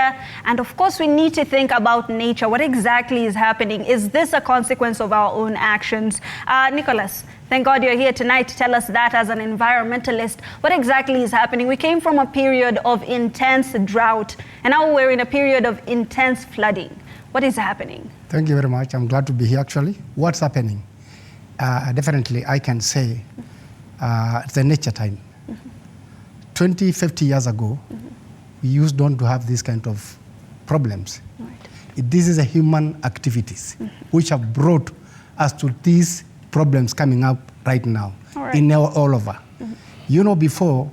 here. And of course, we need to think about nature. What exactly is happening? Is this a consequence of our own actions? Nicholas, thank God you're here tonight to tell us that as an environmentalist. What exactly is happening? We came from a period of intense drought, and now we're in a period of intense flooding. What is happening? Thank you very much. I'm glad to be here, actually. What's happening? Definitely, I can say it's the nature time. 20, 50 years ago, we used not to have these kind of problems. Right. This is a human activities which have brought us to these problems coming up right now in all over. You know, before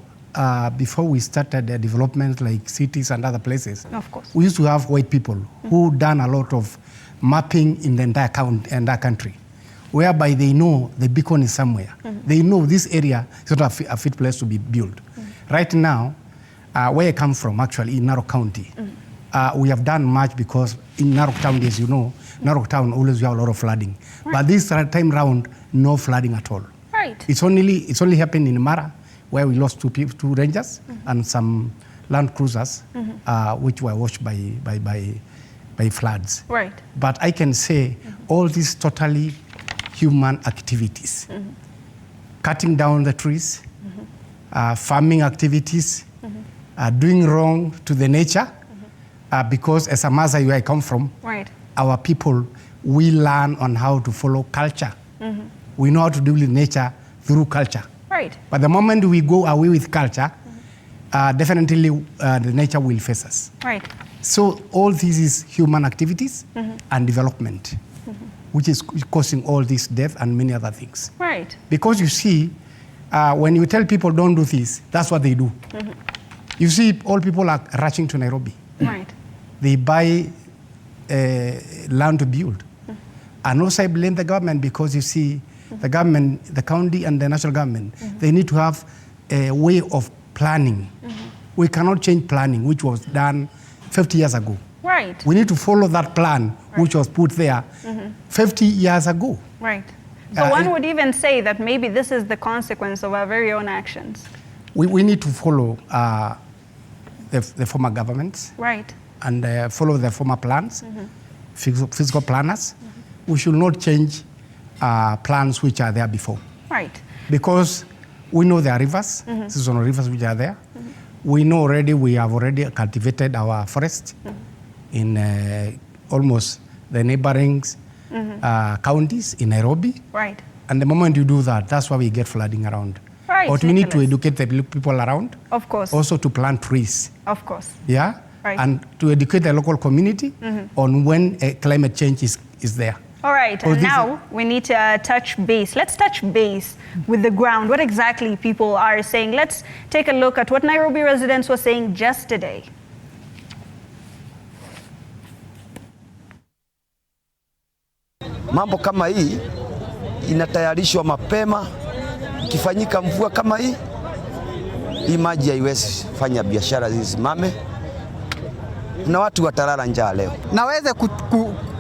we started the development like cities and other places, of course, we used to have white people who done a lot of mapping in the entire country, whereby they know the beacon is somewhere. They know this area is not a fit place to be built. Right now, where I come from, actually, in Narok County, we have done much because in Narok County, as you know, Narok Town always have a lot of flooding. Right. But this time round, no flooding at all. Right. It's only happened in Mara, where we lost two rangers and some land cruisers, which were washed by floods. Right. But I can say all these totally human activities, cutting down the trees, farming activities, doing wrong to the nature, because as a Maasai where I come from, our people, we learn on how to follow culture. We know how to deal with nature through culture. Right. But the moment we go away with culture, definitely the nature will face us. Right. So all this is human activities and development, which is causing all this death and many other things. Right. Because you see, when you tell people don't do this, that's what they do. You see, all people are rushing to Nairobi. Right. They buy land to build. And also I blame the government because you see, the government, the county and the national government, they need to have a way of planning. We cannot change planning, which was done 50 years ago. Right. We need to follow that plan, which was put there 50 years ago. Right. So one would even say that maybe this is the consequence of our very own actions. We need to follow the former governments. Right. And follow the former plans, physical planners. We should not change plans which are there before. Right. Because we know there are rivers, seasonal rivers which are there. We know already, we have already cultivated our forest in almost the neighboring counties in Nairobi. Right. And the moment you do that, that's why we get flooding around. Right. But we need to educate the people around. Of course. Also to plant trees. Of course. Yeah. Right. And to educate the local community on when climate change is there. All right, and now we need to touch base. Let's touch base with the ground. What exactly people are saying. Let's take a look at what Nairobi residents were saying just today. Mambo kama hii inatayarishwa mapema. Ikifanyika mvua kama hii maji haiwezi fanya biashara zisimame. Na watu watalala njaa leo. Naweze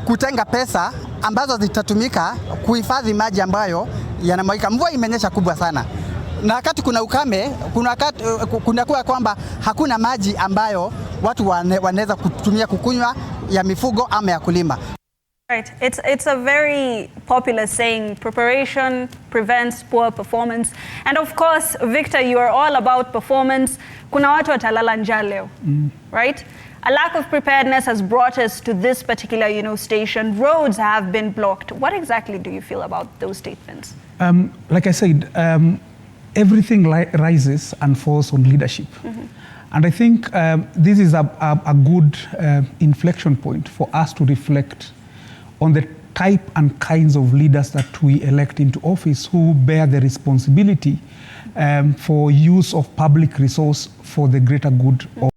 kutenga pesa ambazo zitatumika kuhifadhi maji ambayo yanamwagika. Mvua imenyesha kubwa sana, na wakati kuna ukame, kunakuwa kwamba hakuna maji ambayo watu wanaweza kutumia kukunywa, ya mifugo ama ya kulima. Right. It's a very popular saying, preparation prevents poor performance. And of course, Victor, you are all about performance. Kuna watu watalala njaa leo, right? A lack of preparedness has brought us to this particular, station. Roads have been blocked. What exactly do you feel about those statements? Like I said, everything rises and falls on leadership. And I think this is a good inflection point for us to reflect on the type and kinds of leaders that we elect into office who bear the responsibility for use of public resource for the greater good of